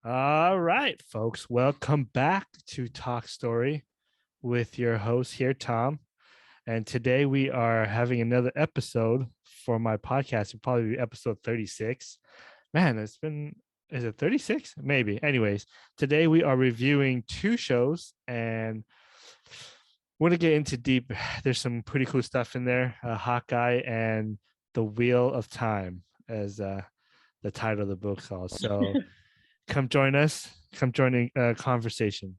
All right, folks. Welcome back to Talk Story with your host here, Tom. And today we are having another episode for my podcast. It'll probably be episode 36. Man, is it 36? Maybe. Anyways, today we are reviewing two shows and we're going to get into deep. There's some pretty cool stuff in there. Hawkeye and The Wheel of Time, as the title of the book calls. So come join us. Come join a conversation.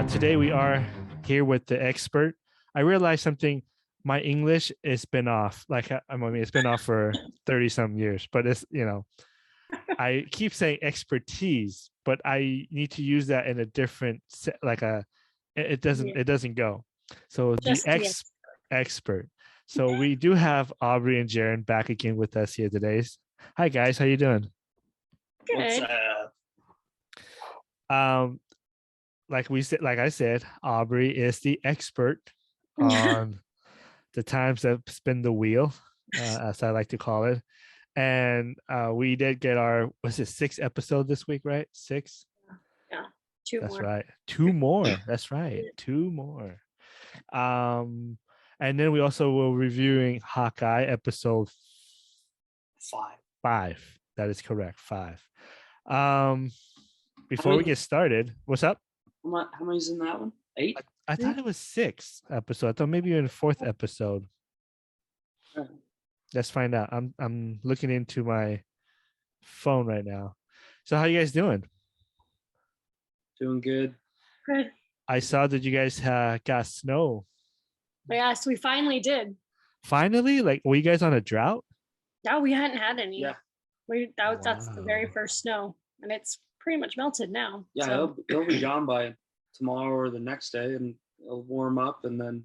Today we are here with the expert. I realized something. My English has been off. It's been off for 30 some years, but I keep saying expertise, but I need to use that in a different it doesn't go. So Just the expert. So we do have Aubrey and Jaron back again with us here today. Hi guys, how you doing? good. Like I said, Aubrey is the expert on the times that spin the wheel, as I like to call it. And we did get was it 6 episode this week, right? 6? Yeah, two That's more. right. 2 more. That's right. 2 more. And then we also were reviewing Hawkeye episode 5. That is correct. 5. Before we get started, what's up? How many's in that one? 8? I thought it was 6 episode. I thought maybe you're in the 4th episode. Let's find out. I'm looking into my phone right now. So how you guys doing? Doing good. Good. I saw that you guys got snow. Yes, we finally did. Finally? Like, were you guys on a drought? No, we hadn't had any. Yeah. That's the very first snow, and it's pretty much melted now. Yeah, so. it'll be gone by tomorrow or the next day, and it'll warm up, and then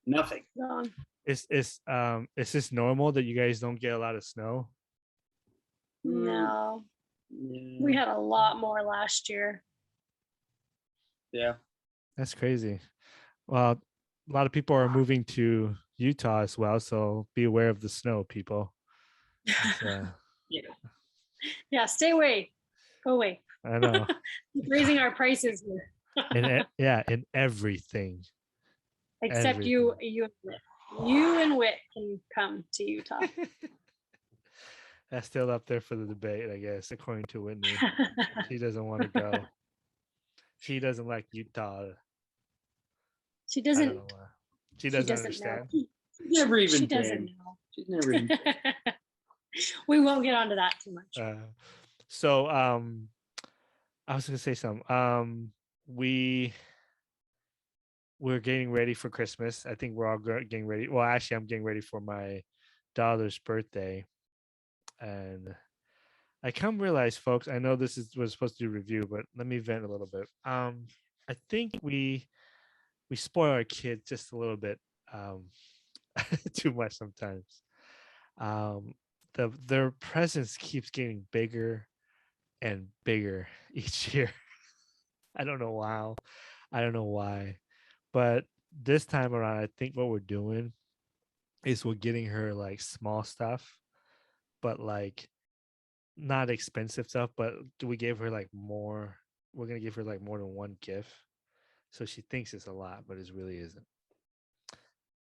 nothing. Gone. Is this normal that you guys don't get a lot of snow? No. Yeah. We had a lot more last year. Yeah. That's crazy. Well, a lot of people are moving to Utah as well, so be aware of the snow, people. Yeah, stay away. Go away. I know. Raising our prices here. in everything. Except everything. you and Whit can come to Utah. That's still up there for the debate, I guess, according to Whitney. She doesn't want to go. She doesn't like Utah. She doesn't. She doesn't understand. Know. She never even she did. doesn't know. She's never even We won't get onto that too much. So I was gonna say something. We're getting ready for Christmas. I think we're all getting ready. Well, actually, I'm getting ready for my daughter's birthday, and I come realize, folks. I know this was supposed to do a review, but let me vent a little bit. I think we spoil our kids just a little bit too much sometimes. Their presence keeps getting bigger and bigger each year. I don't know how. I don't know why. But this time around, I think what we're doing is we're getting her like small stuff, but like not expensive stuff. But we gave her like more. We're going to give her like more than one gift. So she thinks it's a lot, but it really isn't.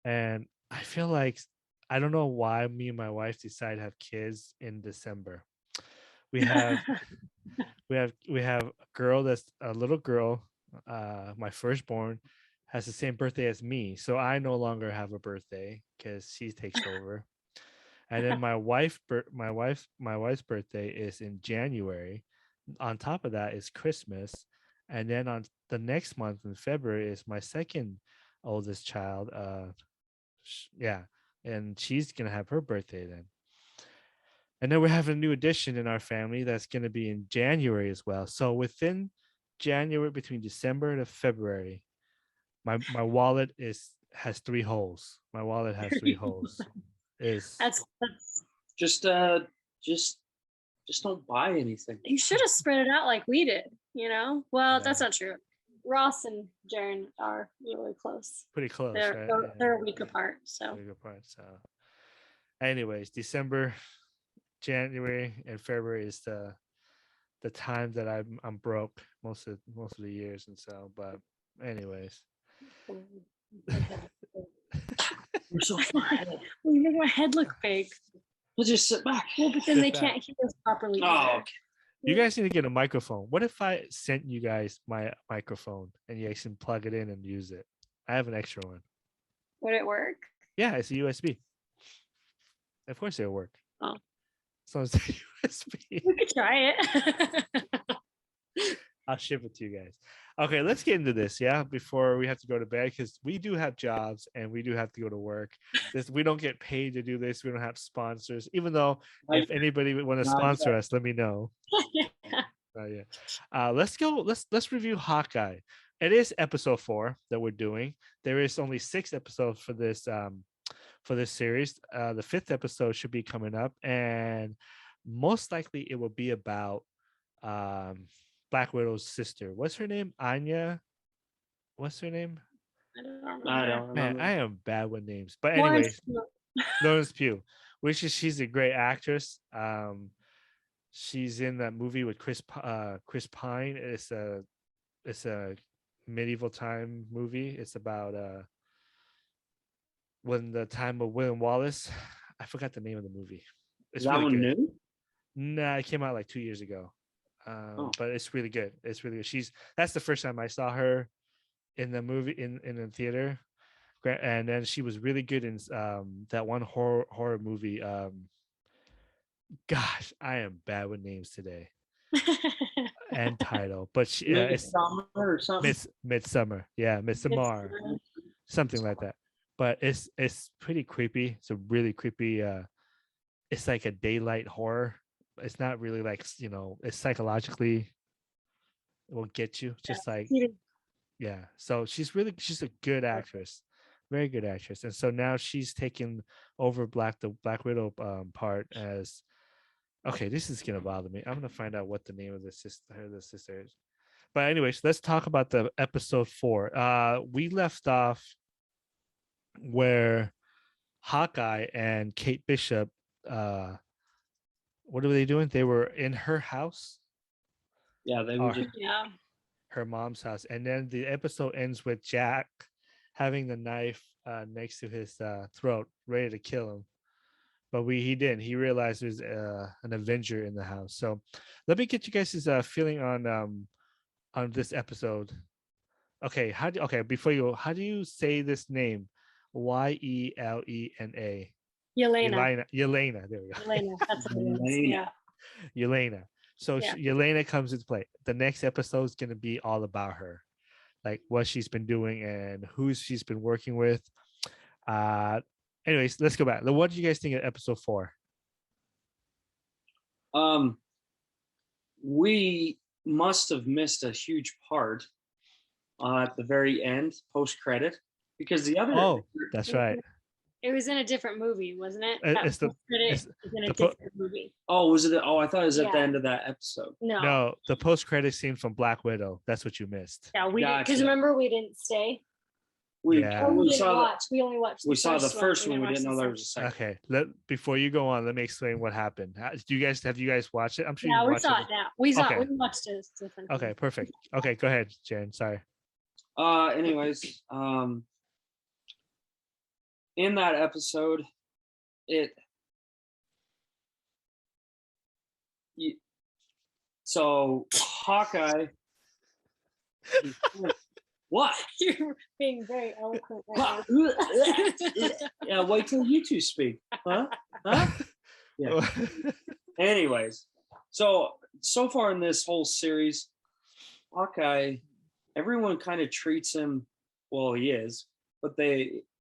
And I feel like, I don't know why me and my wife decided to have kids in December. We have we have a girl that's a little girl, my firstborn, has the same birthday as me. So I no longer have a birthday because she takes over. And then my wife's birthday is in January. On top of that is Christmas. And then on the next month in February is my second oldest child. And she's gonna have her birthday then. And then we're having a new addition in our family that's gonna be in January as well. So within January, between December to February, my wallet has 3 holes. My wallet has 3 holes. That's just don't buy anything. You should have spread it out like we did, Well, yeah. That's not true. Ross and Jaron are really close. Pretty close. They're a week apart. Anyways, December January and February is the time that I'm broke most of the years, and so. But anyways, You're so far ahead. Well, you make my head look big. We'll just sit back. Well, but then Sit they back. can't hear us properly. Oh, either. okay. you guys need to get a microphone. What if I sent you guys my microphone and you guys can plug it in and use it? I have an extra one. Would it work? Yeah, it's a USB. Of course it'll work. Oh. So it's a USB. We could try it. I'll ship it to you guys. Okay, let's get into this, yeah, before we have to go to bed, because we do have jobs and we do have to go to work. We don't get paid to do this. We don't have sponsors, even though if anybody would want to sponsor us, let me know. Yeah. Let's go. Let's review Hawkeye. It is episode 4 that we're doing. There is only 6 episodes for this series. The 5th episode should be coming up, and most likely it will be about Black Widow's sister. What's her name? Anya. What's her name? I don't remember. Man, I am bad with names. But anyways, Florence Pugh, she's a great actress. She's in that movie with Chris Pine. It's a medieval time movie. It's about when the time of William Wallace. I forgot the name of the movie. It's Is that really one good. new? Nah, it came out like 2 years ago. But it's really good. It's really good. That's the first time I saw her in the movie in the theater, and then she was really good in that one horror movie. Gosh, I am bad with names today and title, but it's Midsummer or something. Midsummer. Yeah, Midsummer, something like that. But it's pretty creepy. It's a really creepy. It's like a daylight horror. It's not really like, it's psychologically, it will get you just like, yeah. So she's a good actress, very good actress. And so now she's taken over the Black Widow part as, okay, this is going to bother me. I'm going to find out what the name of the sister is. But anyways, let's talk about the episode 4. We left off where Hawkeye and Kate Bishop, what were they doing? They were in her house. Yeah, they were just her mom's house. And then the episode ends with Jack having the knife next to his throat, ready to kill him. But he didn't. He realized there's an Avenger in the house. So let me get you guys' feeling on this episode. Okay, before you go, how do you say this name? Yelena. Yelena. There we go. Yelena. That's what it is. Yeah. Yelena. So Yelena comes into play. The next episode is going to be all about her, like what she's been doing and who she's been working with. Anyways, let's go back. What did you guys think of episode 4? We must have missed a huge part at the very end, post credit, because the other. Oh, that's right. It was in a different movie, wasn't it? It's in a different movie. Oh, was it? Oh, I thought it was at the end of that episode. No, the post-credit scene from Black Widow. That's what you missed. Yeah, because remember we didn't stay. We only watched. We saw the first one. We didn't know there was a second. Okay, before you go on, let me explain what happened. Have you guys watched it? I'm sure. Yeah, we saw it now. We watched it different. Okay, perfect. Okay, go ahead, Jen. Sorry. Anyways, in that episode, so Hawkeye. What? You're being very eloquent right now. Yeah, wait till you two speak. Huh? Yeah. Anyways, so far in this whole series, Hawkeye, everyone kind of treats him, well, he is, but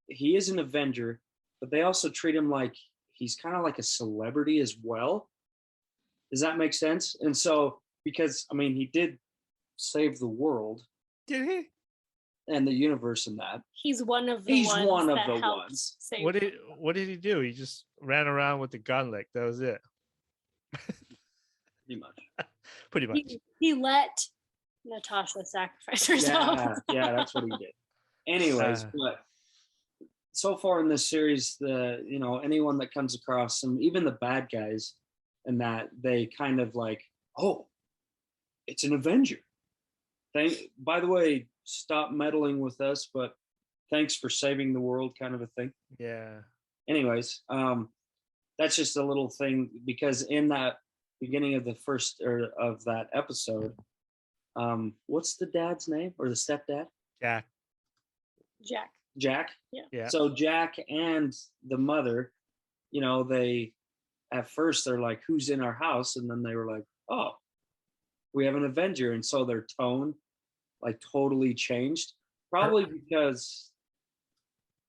he is an Avenger, but they also treat him like he's kind of like a celebrity as well. Does that make sense? And so, because, I mean, he did save the world. Did he? And the universe in that. He's one of the ones. What did he do? He just ran around with the gauntlet. That was it. Pretty much. He let Natasha sacrifice herself. Yeah, that's what he did. Anyways, but so far in this series, anyone that comes across him, even the bad guys, and that they kind of like, oh, it's an Avenger. By the way, stop meddling with us, but thanks for saving the world, kind of a thing. Yeah. Anyways, that's just a little thing, because in that beginning of the first or of that episode, what's the dad's name or the stepdad? Jack. Jack. Yeah. So Jack and the mother, they at first they're like, who's in our house? And then they were like, oh, we have an Avenger. And so their tone like totally changed, probably because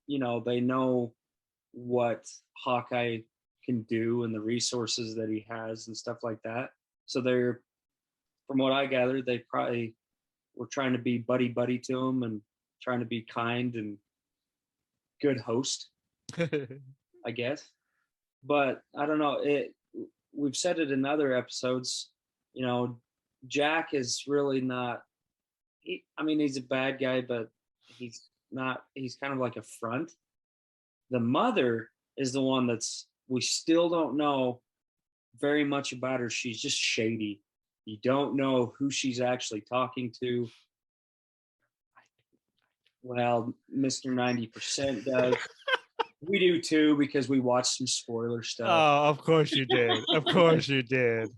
they know what Hawkeye can do and the resources that he has and stuff like that. So they're, from what I gathered, they probably were trying to be buddy to him and trying to be kind and good host, I guess. But I don't know, we've said it in other episodes, Jack is really not, he's a bad guy, but he's kind of like a front. The mother is the one we still don't know very much about her. She's just shady. You don't know who she's actually talking to. Well, Mr. 90% does. We do too, because we watched some spoiler stuff. Oh, of course you did. Of course you did.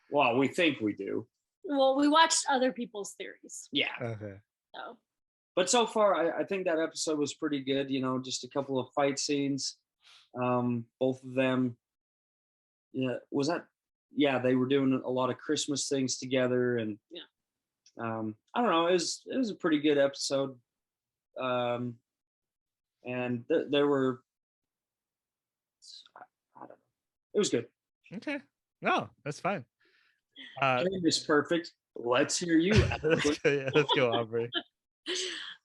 Well, we think we do. Well, we watched other people's theories. Yeah. Okay. So. But so far, I think that episode was pretty good. Just a couple of fight scenes. Both of them. Yeah. Was that? Yeah, they were doing a lot of Christmas things together, and I don't know. It was a pretty good episode. And there were, I don't know. It was good. Okay. No, that's fine. It is perfect. Let's hear you. Let's go, Aubrey.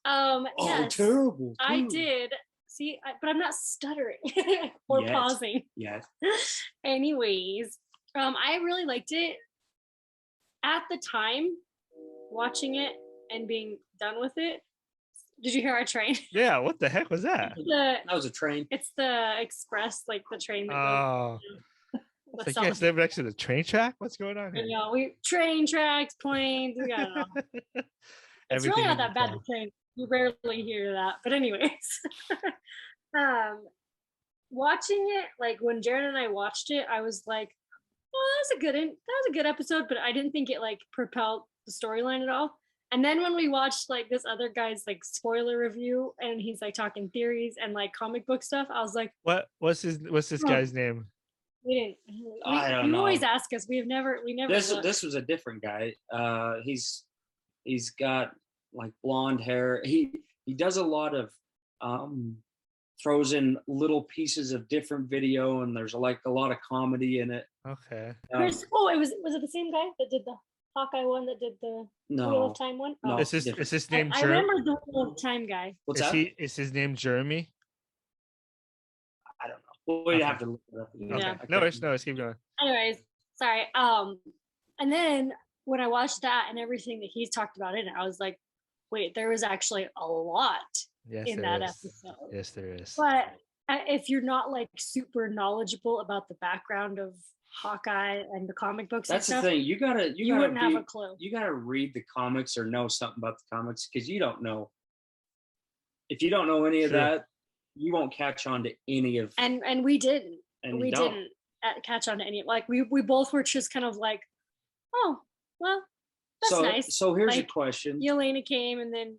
Yes, terrible. I did. See, but I'm not stuttering or pausing. Yes. Anyways, I really liked it. At the time, watching it and being done with it, did you hear our train? Yeah, what the heck was that? That was a train. It's the express, like the train that Oh. goes. You guys live next to the train track? What's going on here? We train tracks, planes, we got it all. It's really not that bad, the train. You rarely hear that. But anyways. Watching it, like when Jared and I watched it, I was like, oh, that was a good episode, but I didn't think it like propelled the storyline at all. And then when we watched like this other guy's like spoiler review, and he's like talking theories and like comic book stuff, I was like, what's this guy's name? We didn't. I don't know. You always ask us. We never. This was a different guy. He's got like blonde hair. He does a lot of throws in little pieces of different video, and there's like a lot of comedy in it. Okay. Was it the same guy that did the Hawkeye one, that did the Wheel of Time one? No. Is his name I remember the Wheel of Time guy. What's that? Is his name Jeremy? I don't know. We'd have to look it up. Yeah. Okay. No, it's keep going. Anyways, sorry. And then when I watched that and everything that he's talked about in it, I was like, wait, there was actually a lot in that episode. Yes, there is. But if you're not like super knowledgeable about the background of Hawkeye and the comic books, that's and stuff, the thing. You wouldn't have a clue. You gotta read the comics or know something about the comics, because you don't know. If you don't know any of that, you won't catch on to any of. And we didn't. And we didn't catch on to any. Like we both were just kind of like, oh well, that's nice. So here's like, a question. Yelena came, and then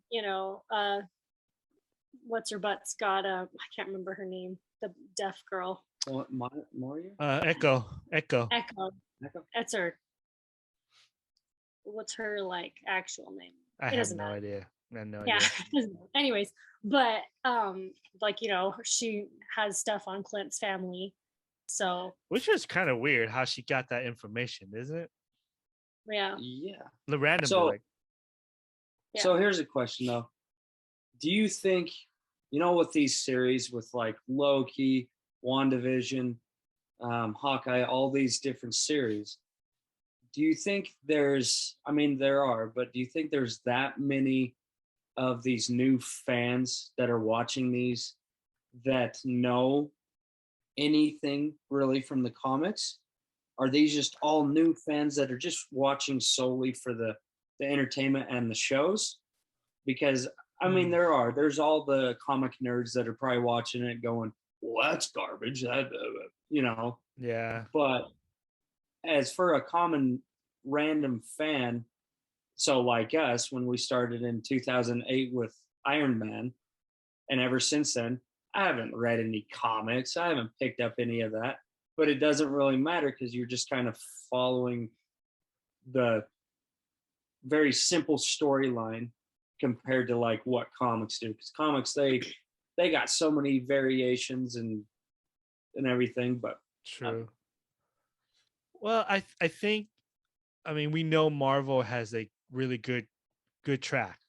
what's her butt's got I can't remember her name. The deaf girl. Moria? Echo. That's her. What's her like actual name? I have no idea. Yeah. Anyways, but like she has stuff on Clint's family, so which is kind of weird how she got that information, isn't it? Yeah. The random. So here's a question though. Do you think, with these series with like Loki, WandaVision, Hawkeye, all these different series, do you think there are, but do you think there's that many of these new fans that are watching these that know anything really from the comics? are these just all new fans that are just watching solely for the entertainment and the shows? Because I mean, there's all the comic nerds that are probably watching it going, well, that's garbage, that you know. Yeah. But as for a common random fan, so like us, when we started in 2008 with Iron Man, and ever since then, I haven't read any comics. I haven't picked up any of that. But it doesn't really matter because you're just kind of following the very simple storyline compared to like what comics do. Because comics, they got so many variations and everything. But True. Well, I think, I mean, we know Marvel has a really good track.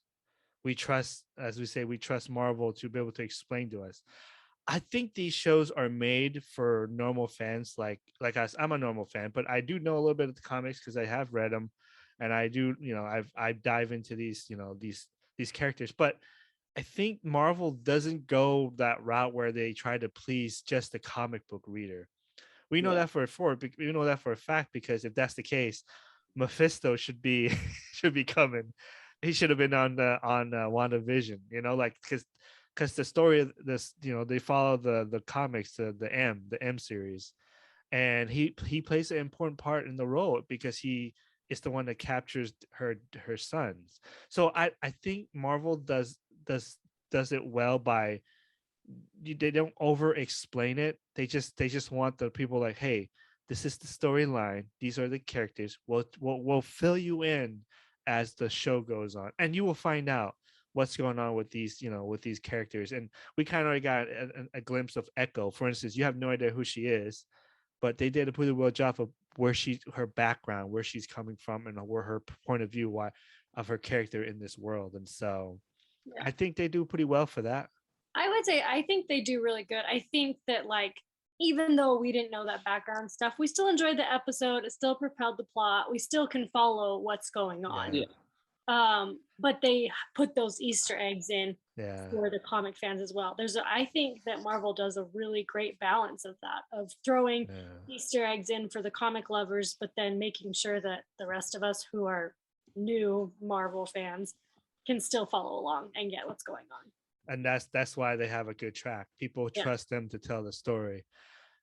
We trust, as we say, we trust Marvel to be able to explain to us. I think these shows are made for normal fans like us. I'm a normal fan, but I do know a little bit of the comics because I have read them, and I do, I dive into these, these characters. But I think Marvel doesn't go that route where they try to please just the comic book reader. We know Yeah. that we know that for a fact, because if that's the case, Mephisto should be should be coming. He should have been on the on WandaVision, like because the story of this, they follow the comics, the M series, and he plays an important part in the role because he is the one that captures her sons. So I think Marvel does it well by they don't over explain it. They just want the people like, hey, this is the storyline, these are the characters, we'll fill you in as the show goes on, and you will find out what's going on with these, with these characters. And we kind of already got a glimpse of Echo, for instance. You have no idea who she is, but they did a pretty well job of her background, where she's coming from, and where her point of view of her character in this world. And so Yeah. I think they do pretty well for that. I would say I think they do really good. I think that, like, even though we didn't know that background stuff, we still enjoyed the episode. It still propelled the plot. We still can follow what's going on. Yeah. But they put those Easter eggs in Yeah. for the comic fans as well. I think that Marvel does a really great balance of that, of throwing Easter eggs in for the comic lovers, but then making sure that the rest of us who are new Marvel fans can still follow along and get what's going on. And that's why they have a good track. People trust them to tell the story,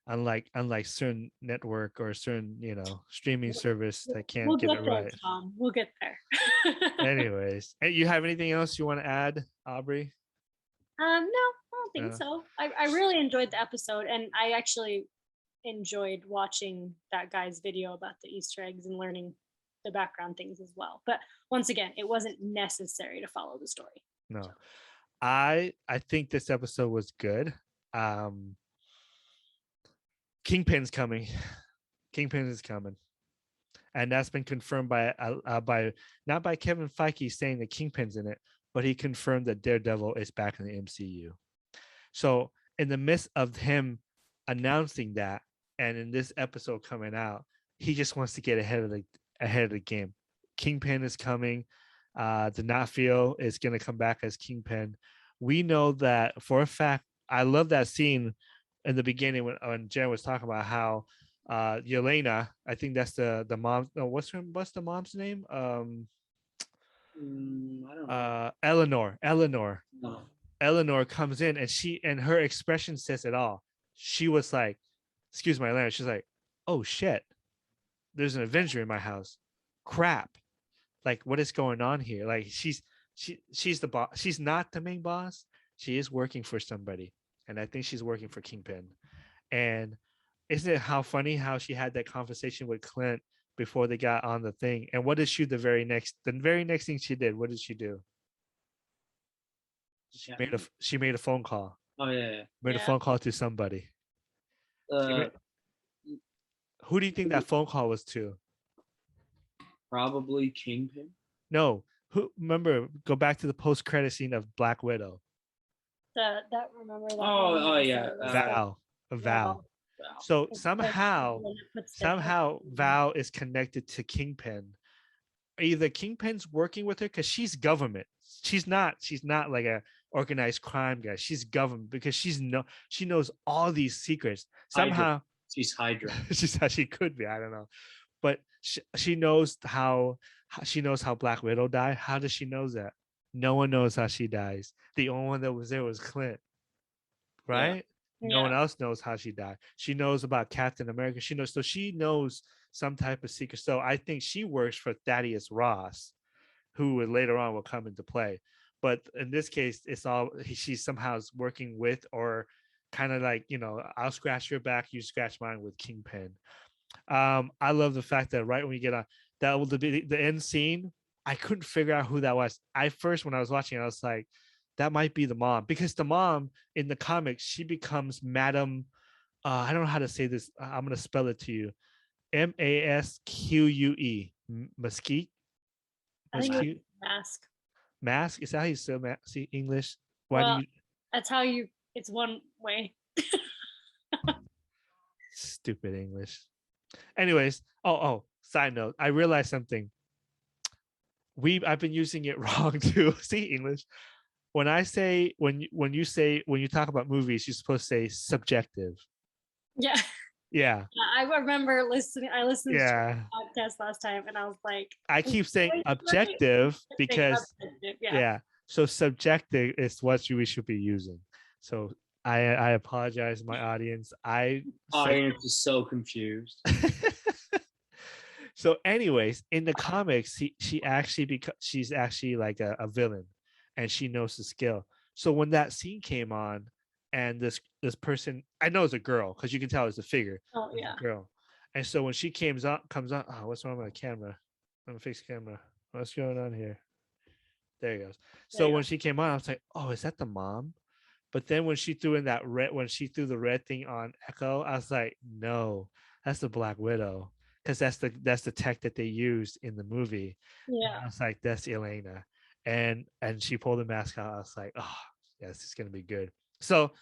unlike certain network or certain streaming service that can't get it right. Tom. We'll get there. Anyways, you have anything else you want to add, Aubrey? No, I don't think so. I really enjoyed the episode, and I actually enjoyed watching that guy's video about the Easter eggs and learning the background things as well. But once again, it wasn't necessary to follow the story. No. I think this episode was good. Kingpin's coming. Kingpin is coming, and that's been confirmed by not by Kevin Feige saying that Kingpin's in it, but he confirmed that Daredevil is back in the MCU. So in the midst of him announcing that, and in this episode coming out, he just wants to get ahead of the game. Kingpin is coming. D'Onofrio is going to come back as Kingpin. We know that for a fact. I love that scene in the beginning when Jen was talking about how Yelena, I think that's the mom. No, what's the mom's name? I don't know. Eleanor. No. Eleanor comes in, and her expression says it all. She was like, excuse my language. She's like, oh shit, there's an Avenger in my house. Crap. Like, what is going on here? Like, she's the boss. She's not the main boss. She is working for somebody, and I think she's working for Kingpin. And isn't it how funny how she had that conversation with Clint before they got on the thing? And what did she the very next thing she did? What did she do? She made a phone call. Oh yeah. Made a phone call to somebody. Who do you think that phone call was to? Probably Kingpin. No. Remember, go back to the post-credit scene of Black Widow. Remember that? Oh yeah. Val. So somehow Val is connected to Kingpin. Either Kingpin's working with her because she's government. She's not like a organized crime guy. She's government because she knows all these secrets. Somehow She's Hydra. She could be. I don't know, but she knows how she knows how Black Widow died. How does she know that? No one knows how she dies. The only one that was there was Clint, right? No one else knows how she died. She knows about Captain America. She knows, so she knows some type of secret. So I think she works for Thaddeus Ross, who later on will come into play. But in this case, it's all she somehow is working with, or kind of like, I'll scratch your back, you scratch mine with Kingpin. I love the fact that right when we get on that will be the end scene, I couldn't figure out who that was. I first, when I was watching it, I was like, that might be the mom, because the mom in the comics, she becomes Madam. I don't know how to say this. I'm gonna spell it to you. Masque. Mesquite. I think it was Mask. Mask. Is that how you say see English? Why well, do you? That's how you. It's one way. Stupid English. Anyways, side note, I realized something. I've been using it wrong too. See English. When I say when you talk about movies, you're supposed to say subjective. Yeah. Yeah. I remember listening. I listened to Yeah. the podcast last time, and I was like, I keep saying objective because yeah. So subjective is what we should be using. So I apologize, my audience. Audience is so confused. So, anyways, in the comics, she's actually like a villain, and she knows the skill. So when that scene came on, and this person, I know it's a girl because you can tell it's a figure. Oh yeah, girl. And so when she comes on, oh, what's wrong with the camera? I'm gonna fix the camera. What's going on here? There it goes. So when she came on, I was like, oh, is that the mom? But then when she threw in that red, when she threw the red thing on Echo, I was like, no, that's the Black Widow, because that's the tech that they used in the movie. Yeah. And I was like, that's Elena, and she pulled the mask out. I was like, oh, yes, it's gonna be good. So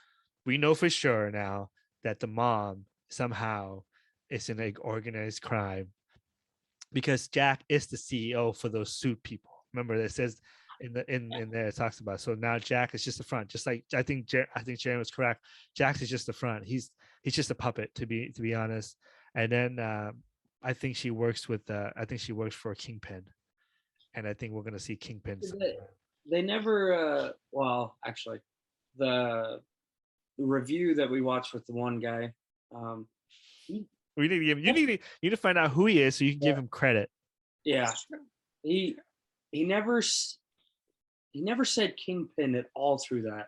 we know for sure now that the mom somehow is in an organized crime, because Jack is the CEO for those suit people. Remember, that says in there it talks about. So now Jack is just the front, just like I think Jaren was correct. Jack is just the front. He's just a puppet, to be honest. And then I think she works for Kingpin, and I think we're gonna see Kingpin. They never. Well, actually, the review that we watched with the one guy. We need to give, you need to find out who he is so you can give him credit. Yeah, he never said Kingpin at all through that.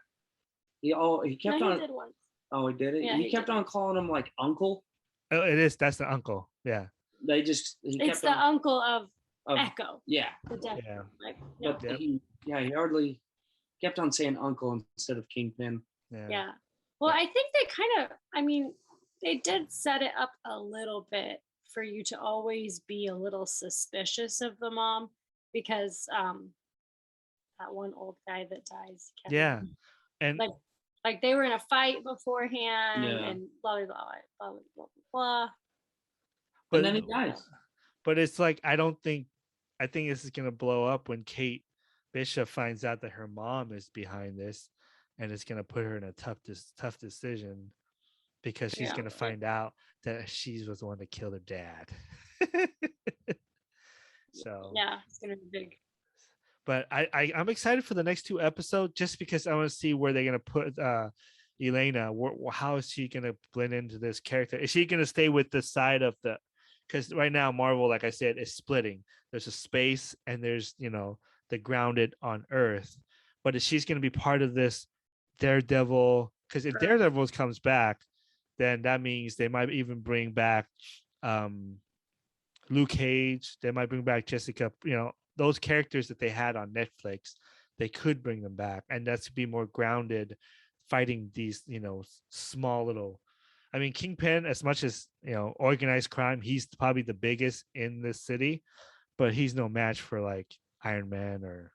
He kept on. He did once. Oh, he did it. Yeah, he kept on calling him like uncle. Oh, it is. That's the uncle. Yeah. It's the uncle of Echo. Yeah. Yeah. But he hardly kept on saying uncle instead of Kingpin. Yeah. Well, I think they kind of. I mean, they did set it up a little bit for you to always be a little suspicious of the mom, because that one old guy that dies. Yeah. And like they were in a fight beforehand and blah blah blah blah blah blah. But then he dies. But it's like I think this is gonna blow up when Kate Bishop finds out that her mom is behind this, and it's gonna put her in a tough decision, because she's gonna find out that she was the one that killed her dad. So yeah, it's gonna be big. But I'm excited for the next 2 episodes, just because I want to see where they're gonna put Elena. How is she gonna blend into this character? Is she gonna stay with the side of the? Because right now Marvel, like I said, is splitting. There's a space, and there's the grounded on Earth. But if she's gonna be part of this Daredevil, because if Daredevil comes back, then that means they might even bring back Luke Cage. They might bring back Jessica. Those characters that they had on Netflix, they could bring them back, and that's to be more grounded, fighting these small little. I mean, Kingpin, as much as organized crime, he's probably the biggest in this city, but he's no match for like Iron Man, or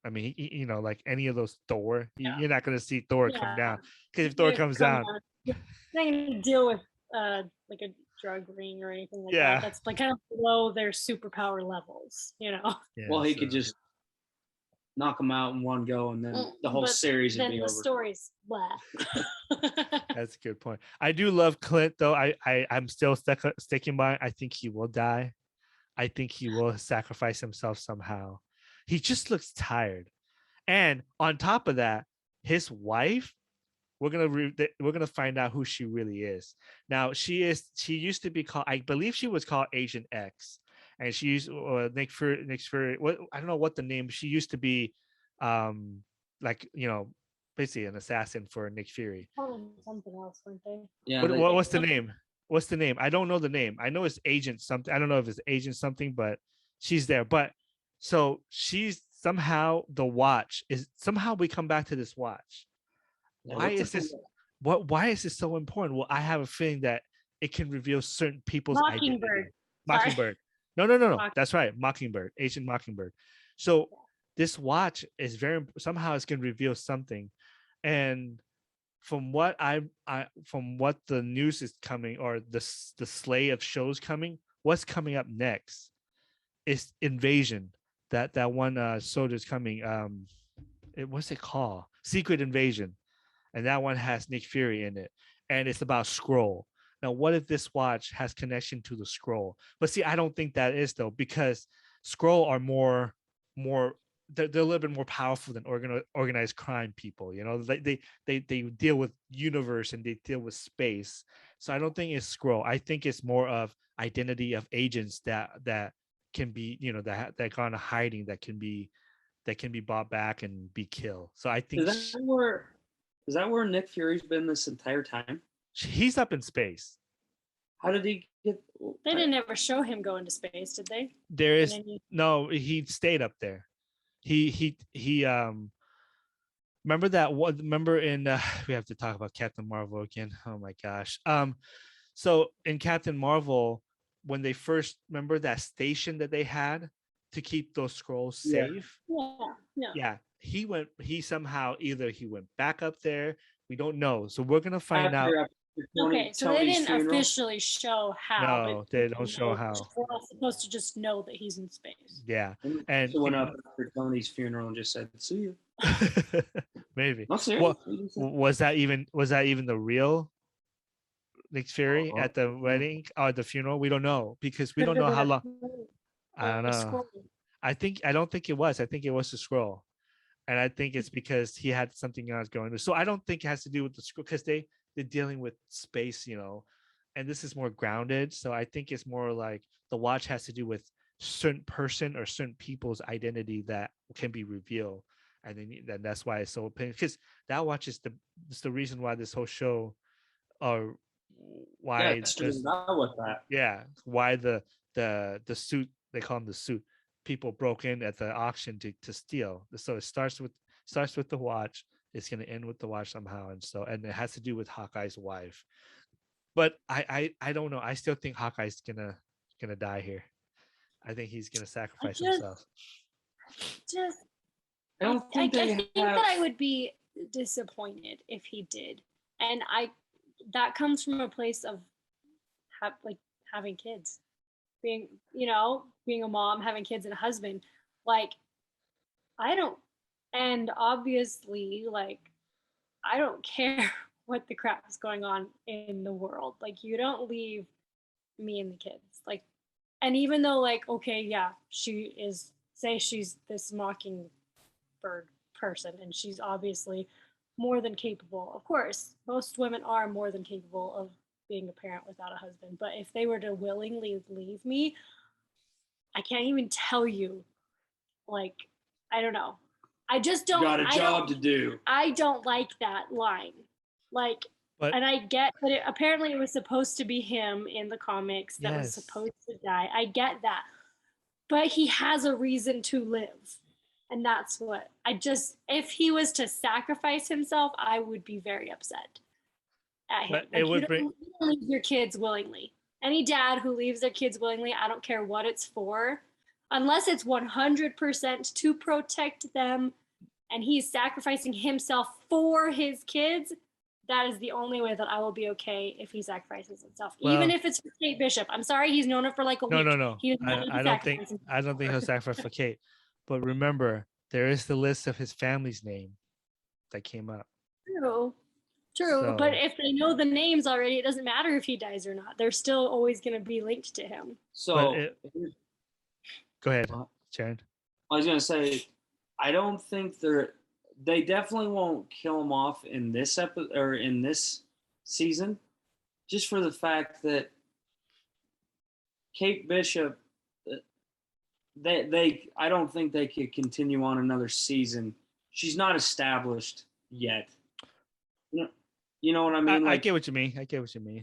I mean, like any of those Thor. You're not going to see Thor come down, because if Thor comes down, they're not going to deal with like a drug ring or anything like that. That's like kind of below their superpower levels, Well, he could just knock them out in one go, and then the whole But series would then be the over. story's blah. That's a good point. I do love Clint though. I'm still sticking by. I think he will die. I think he will sacrifice himself somehow. He just looks tired. And on top of that, his wife, we're gonna find out who she really is. Now she used to be called, I believe she was called Agent X, and she used Nick Fury. What, I don't know what the name. She used to be, like, basically an assassin for Nick Fury. Something else, weren't they? Yeah. What's the name? What's the name? I don't know the name. I know it's Agent something. I don't know if it's Agent something, but she's there. But so she's somehow the watch is somehow we come back to this watch. Why is this? Why is this so important? Well, I have a feeling that it can reveal certain people's identity. Mockingbird. No. That's right. Mockingbird, Agent Mockingbird. So this watch is somehow it's going to reveal something, and from what from what the news is coming, or the slate of shows coming, what's coming up next is Invasion. That one soldier's coming. What's it called? Secret Invasion, and that one has Nick Fury in it, and it's about Skrull. Now, what if this watch has connection to the Skrull? But see, I don't think that is though, because Skrull are more they're a little bit more powerful than organized crime people. They deal with universe and they deal with space. So I don't think it's Skrull. I think it's more of identity of agents that can be, that gone hiding, that can be brought back and be killed. So I think is that where Nick Fury's been this entire time? He's up in space. How did he get? They didn't ever show him go into space, did they? There is no. He stayed up there. He remember that one. Remember in we have to talk about Captain Marvel again. Oh my gosh. So in Captain Marvel, when they first, remember that station that they had to keep those Skrulls safe? Yeah. He somehow, either he went back up there. We don't know. So we're gonna find out. Okay, so they didn't officially show how. No, they don't show how. We're all supposed to just know that he's in space. Yeah, and he went up after Tony's funeral and just said, "See you." Maybe. Not serious. Was that even the real Nick Fury at the wedding or the funeral? We don't know, because we don't know how long. I don't know. I don't think it was. I think it was a Skrull, and I think it's because he had something else going on. So I don't think it has to do with the Skrull, because they're dealing with space, and this is more grounded. So I think it's more like the watch has to do with certain person or certain people's identity that can be revealed, and then that's why it's so appealing, because that watch is the reason why this whole show, or why why the suit, they call him the suit, people broke in at the auction to steal. So it starts with the watch. It's going to end with the watch somehow, and it has to do with Hawkeye's wife. But I don't know. I still think Hawkeye's gonna die here. I think he's gonna sacrifice himself. I think that I would be disappointed if he did, and that comes from a place of having kids, being a mom, having kids and a husband. And obviously, I don't care what the crap is going on in the world. You don't leave me and the kids. And even though, okay, yeah, she's this Mockingbird person, and she's obviously more than capable. Of course, most women are more than capable of being a parent without a husband. But if they were to willingly leave me, I can't even tell you. I don't know. I just don't. Got a job to do. I don't like that line. And I get that apparently it was supposed to be him in the comics that was supposed to die. I get that. But he has a reason to live. And that's what if he was to sacrifice himself, I would be very upset at him. You don't leave your kids willingly. Any dad who leaves their kids willingly, I don't care what it's for, unless it's 100% to protect them, and he's sacrificing himself for his kids, that is the only way that I will be okay if he sacrifices himself. Even if it's for Kate Bishop. I'm sorry, he's known her for a week. No. I don't think he'll sacrifice for Kate. But remember, there is the list of his family's name that came up. True. True. But So- if they know the names already, it doesn't matter if he dies or not. They're still always going to be linked to him. So Go ahead, Uh, Sharon. I was gonna say, I don't think they definitely won't kill him off in this episode or in this season, just for the fact that Kate Bishop, they I don't think they could continue on another season. She's not established yet. You know what I mean? I get what you mean.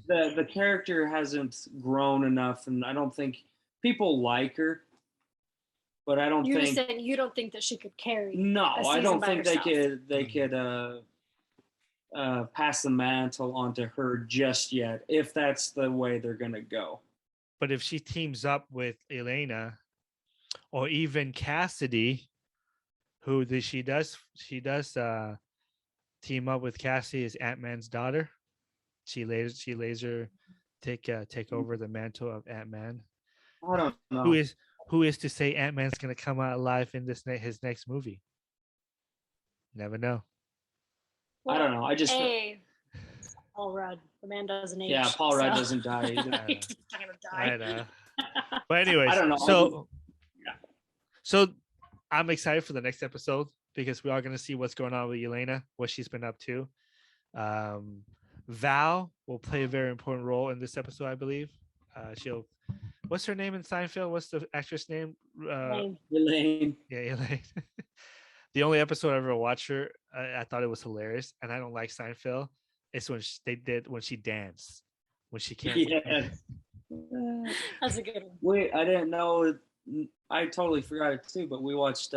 The character hasn't grown enough, and I don't think people like her. But I don't You're think. just saying you don't think that she could carry. No, a I season don't by think herself. they could pass the mantle onto her just yet, if that's the way they're gonna go. But if she teams up with Elena, or even Cassidy, she does team up with Cassidy as Ant-Man's daughter. She lays her take over the mantle of Ant-Man. I don't know. Who is to say Ant-Man's gonna come out alive in his next movie? Never know. I don't know. I just Paul Rudd, the man doesn't age. yeah, Paul Rudd doesn't die either. He's not gonna I die. know. But anyways, I don't know. So I'm excited for the next episode because we are going to see what's going on with Elena, what she's been up to. Val will play a very important role in this episode, I believe. What's her name in Seinfeld? What's the actress name? Elaine. Yeah, Elaine. The only episode I ever watched her, I thought it was hilarious, and I don't like Seinfeld. It's when when she danced, when she can't. Yeah. That's a good one. Wait, I didn't know. I totally forgot it too. But we watched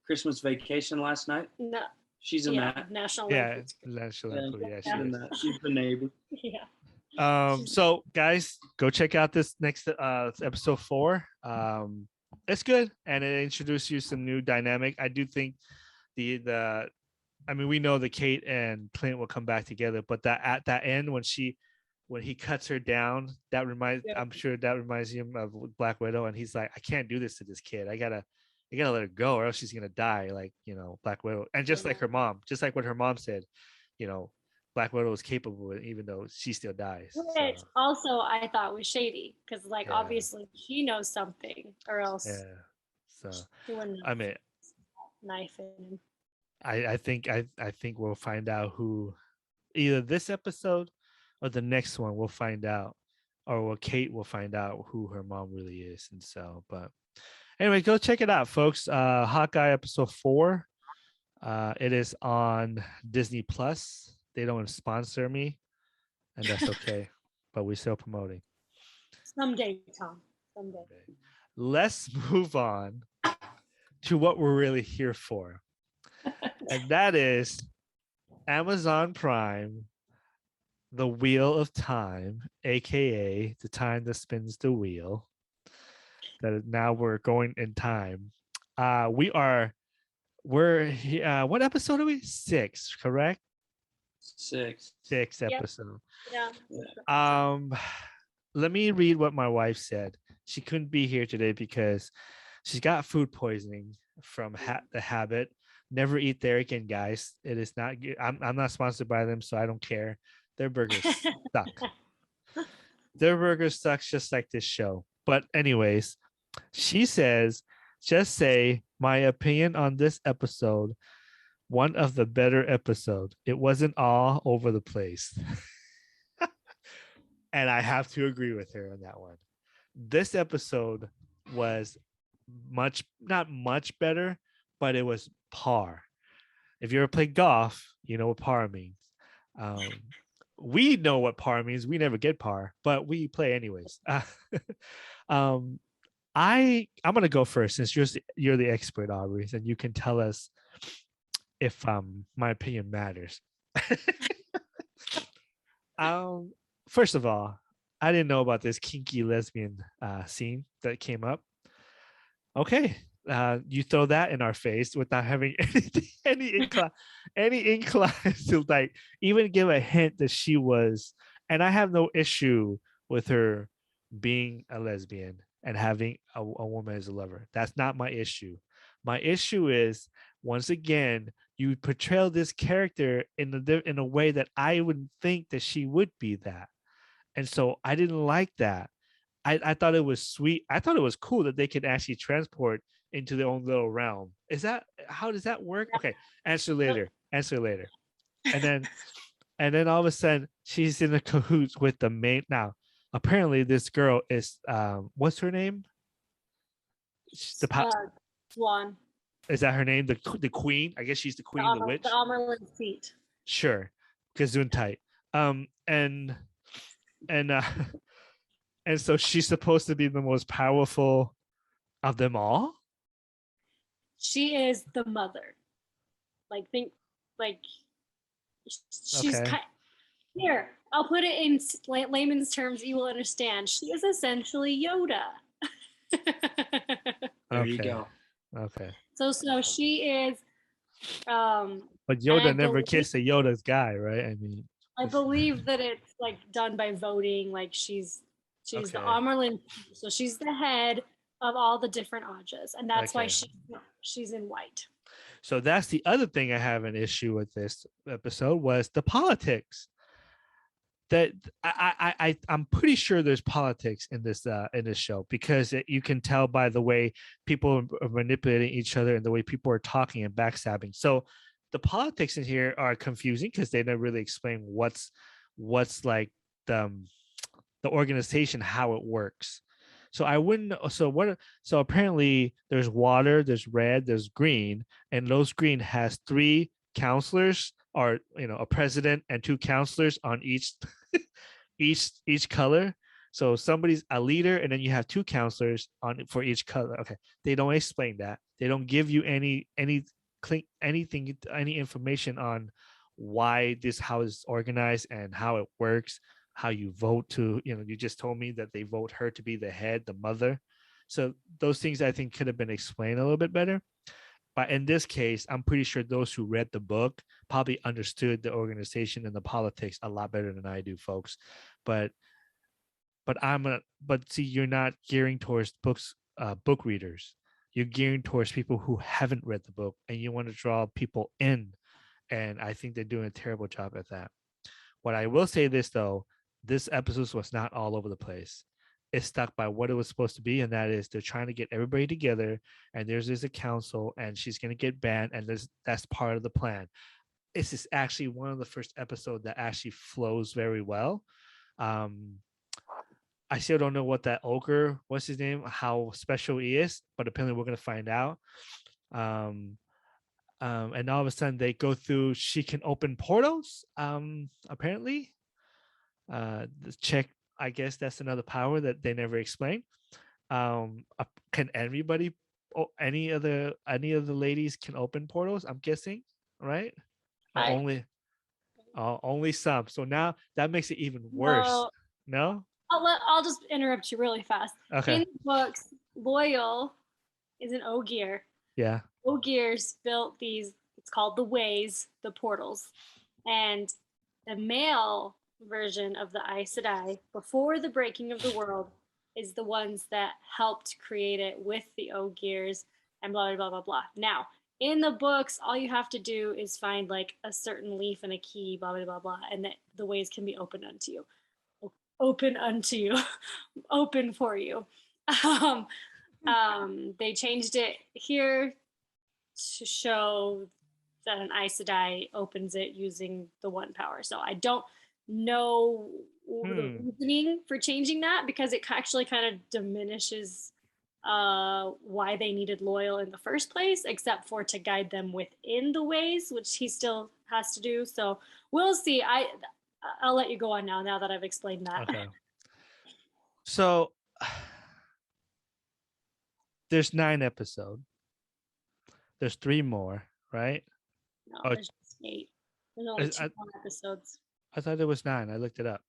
Christmas Vacation last night. No. She's in that. National Yeah, Lampoon's Good. National Lampoon, yeah, She's in that. She's the neighbor. Yeah. So guys, go check out this next episode 4. It's good, and it introduced you some new dynamic. I do think I mean, we know that Kate and Clint will come back together, but that at that end when he cuts her down, I'm sure that reminds him of Black Widow, and he's like, I can't do this to this kid. I gotta let her go, or else she's gonna die, like, Black Widow. And just like her mom, just like what her mom said, Black Widow is capable, even though she still dies. Which also I thought was shady because, obviously she knows something, or else. Yeah. So I mean, knife in him. I think we'll find out who, either this episode or the next one, we'll find out, or Kate will find out who her mom really is. And so, but anyway, go check it out, folks. Hawkeye episode 4. It is on Disney Plus. They don't sponsor me, and that's okay. But we're still promoting. Someday, Tom. Someday. Let's move on to what we're really here for. And that is Amazon Prime, The Wheel of Time, aka the time that spins the wheel. That now we're going in time. We're what episode are we? 6, correct? 6 episode. Yeah. Let me read what my wife said. She couldn't be here today because she's got food poisoning from the habit. Never eat there again, guys. It is not good. I'm not sponsored by them, so I don't care. Their burgers suck. Their burgers suck just like this show. But anyways, she says, just say my opinion on this episode. One of the better episodes. It wasn't all over the place. And I have to agree with her on that one. This episode was not much better, but it was par. If you ever played golf, you know what par means. We know what par means. We never get par, but we play anyways. I'm gonna go first since you're the expert, Aubrey, and you can tell us if my opinion matters. First of all, I didn't know about this kinky lesbian scene that came up. Okay, you throw that in our face without having any incline to like even give a hint that she was. And I have no issue with her being a lesbian and having a woman as a lover. That's not my issue. My issue is, once again, you portray this character in a way that I wouldn't think that she would be that. And so I didn't like that. I thought it was sweet. I thought it was cool that they could actually transport into their own little realm. Is that how does that work? Okay, answer later. Answer later. And then all of a sudden she's in the cahoots with the main. Now, apparently this girl is what's her name? Swan. Is that her name? The queen? I guess she's the queen, the witch. The Amerlin seat. Sure. Gesundheit. And and so she's supposed to be the most powerful of them all. She is the mother. Think she's Okay. Here, I'll put it in layman's terms you will understand. She is essentially Yoda. There you go. Okay. So she is but Yoda never kissed a Yoda's guy, right? I mean, I believe that it's done by voting. She's the Amerlin, so she's the head of all the different Ajas, and that's why she's in white. So that's the other thing I have an issue with this episode was the politics. That I'm pretty sure there's politics in this show, because you can tell by the way people are manipulating each other and the way people are talking and backstabbing. So the politics in here are confusing because they never really explain what's like the organization, how it works. So I wouldn't. So apparently there's water, there's red, there's green, and those green has 3 counselors, or a president and 2 counselors on each each color. So somebody's a leader, and then you have 2 counselors for each color. Okay, they don't explain that. They don't give you any information on why this how it's organized and how it works, how you vote to. You just told me that they vote her to be the head, the mother. So those things I think could have been explained a little bit better. But in this case, I'm pretty sure those who read the book probably understood the organization and the politics a lot better than I do, folks. But see, you're not gearing towards book readers. You're gearing towards people who haven't read the book, and you want to draw people in. And I think they're doing a terrible job at that. What I will say though, this episode was not all over the place. It's stuck by what it was supposed to be, and that is they're trying to get everybody together, and there's a council, and she's going to get banned, and that's part of the plan. This is actually one of the first episodes that actually flows very well. I still don't know what that ogre, what's his name, how special he is, but apparently we're going to find out. And all of a sudden they go through, she can open portals, apparently. Check, I guess that's another power that they never explain. Can everybody, any of the ladies can open portals, I'm guessing, right? Only some. So now that makes it even worse. No? I'll just interrupt you really fast. Okay. In the books, Loyal is an Ogier. Yeah. Ogiers built these, it's called the Ways, the portals. And the male version of the Aes Sedai, before the breaking of the world, is the ones that helped create it with the Ogiers and blah, blah, blah, blah, blah. Now, in the books, all you have to do is find a certain leaf and a key, blah, blah, blah, blah, and the ways can be opened unto you. Open for you. They changed it here to show that an Aes Sedai opens it using the one power. So I don't know the reasoning for changing that, because it actually kind of diminishes why they needed Loyal in the first place, except for to guide them within the ways, which he still has to do. So we'll see. I'll let you go on now that I've explained that. Okay. So there's 9 episodes. There's 3 more, right? No, there's just 8. There's only 2 more episodes. I thought there was 9. I looked it up.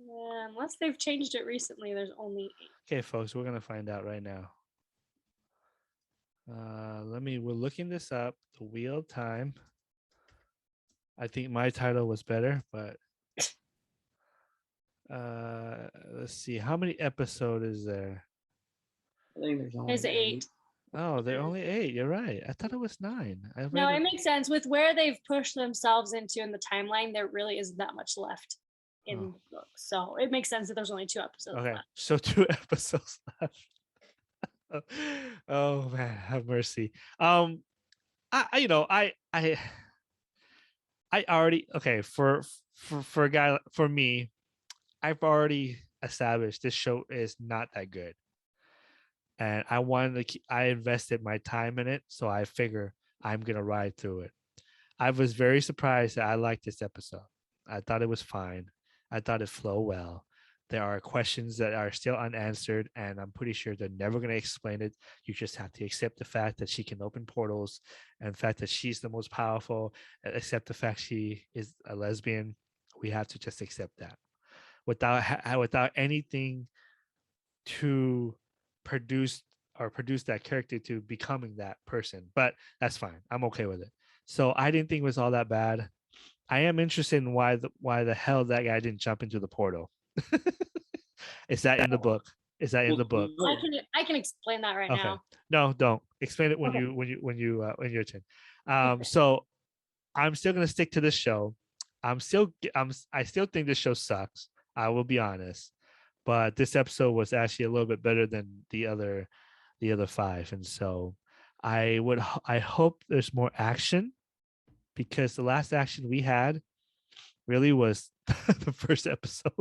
Yeah, unless they've changed it recently, there's only 8. Okay, folks, we're gonna find out right now. We're looking this up. The Wheel of Time. I think my title was better, but let's see. How many episodes is there? I think there's 8. Oh, they're only 8. You're right. I thought it was 9. I No, read it it. makes sense with where they've pushed themselves into in the timeline. There really isn't that much left in Oh, the book, so it makes sense that there's only 2 episodes okay. left. So 2 episodes left. Oh man, have mercy. I you know, I already okay for a guy for me, I've already established this show is not that good. And I wanted to I invested my time in it, so I figure I'm gonna ride through it. I was very surprised that I liked this episode. I thought it was fine. I thought it flowed well. There are questions that are still unanswered, and I'm pretty sure they're never going to explain it. You just have to accept the fact that she can open portals, and the fact that she's the most powerful. Accept the fact she is a lesbian. We have to just accept that without anything to produce produce that character to becoming that person. But that's fine. I'm okay with it. So I didn't think it was all that bad. I am interested in why the hell that guy didn't jump into the portal. Is that in the book? Is that in the book? I can explain that right Okay. now. No, don't explain it when Okay. when your turn. Okay. So I'm still gonna stick to this show. I still think this show sucks. I will be honest, but this episode was actually a little bit better than the other 5, and so I hope there's more action, because the last action we had really was the first episode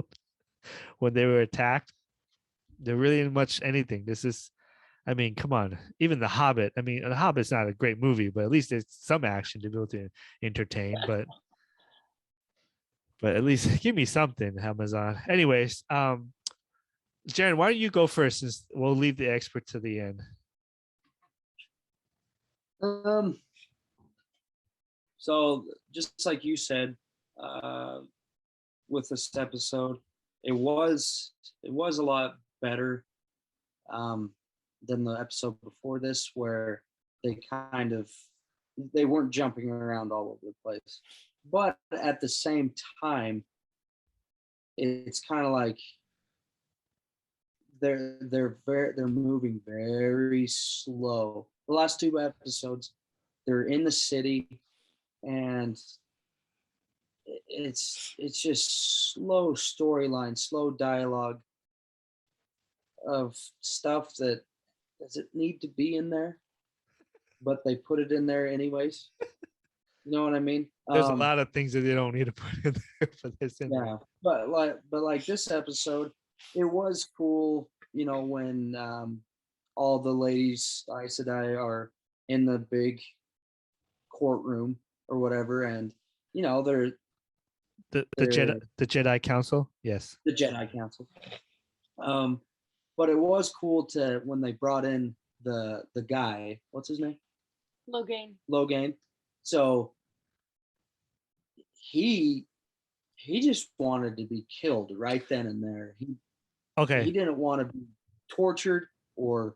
when they were attacked. There really isn't much anything. This is, I mean, come on. Even The Hobbit. I mean, The Hobbit's not a great movie, but at least there's some action to be able to entertain. But at least give me something, Amazon. Anyways, Jaren, why don't you go first, since we'll leave the expert to the end. So just like you said, with this episode, it was a lot better than the episode before this, where they weren't jumping around all over the place. But at the same time, it's kind of like they're moving very slow. The last 2 episodes, they're in the city, and it's just slow storyline, slow dialogue of stuff that doesn't need to be in there, but they put it in there anyways. You know what I mean? There's a lot of things that they don't need to put in there for this. Yeah, but like this episode, it was cool. You know, when all the ladies Aes Sedai are in the big courtroom or whatever, and you know the they're Jedi Council. Yes. the Jedi Council. But it was cool to when they brought in the guy. What's his name? Logain. Logain. So he just wanted to be killed right then and there. He Okay. didn't want to be tortured or.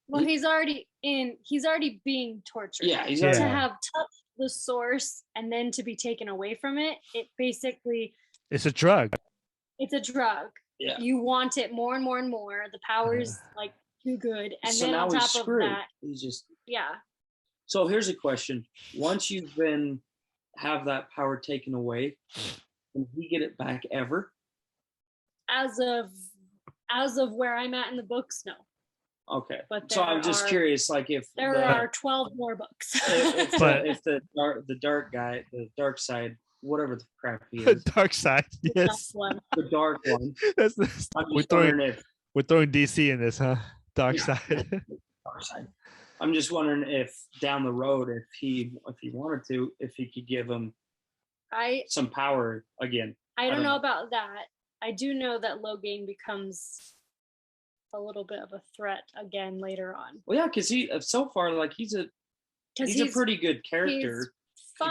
Well, he's already being tortured. Yeah, he's to already. have touched the source and then to be taken away from it. It basically, It's a drug. it's a drug. Yeah. You want it more and more and more. The power's like too good, and So then now on he's top of screwed. that, He's just. yeah. So here's a question: once you've have that power taken away, can he get it back ever? As of where I'm at in the books, no. Okay. But so I'm just curious, like if there are 12 more books. if the dark guy, the dark side, whatever the crap he is, Dark side. Yes. the dark one. We're throwing DC in this, huh? Dark side. Dark side. I'm just wondering if down the road, if he wanted to, if he could give him some power again. I don't know about that. I do know that Logain becomes a little bit of a threat again later on. Well, yeah, because so far, like he's a pretty good character,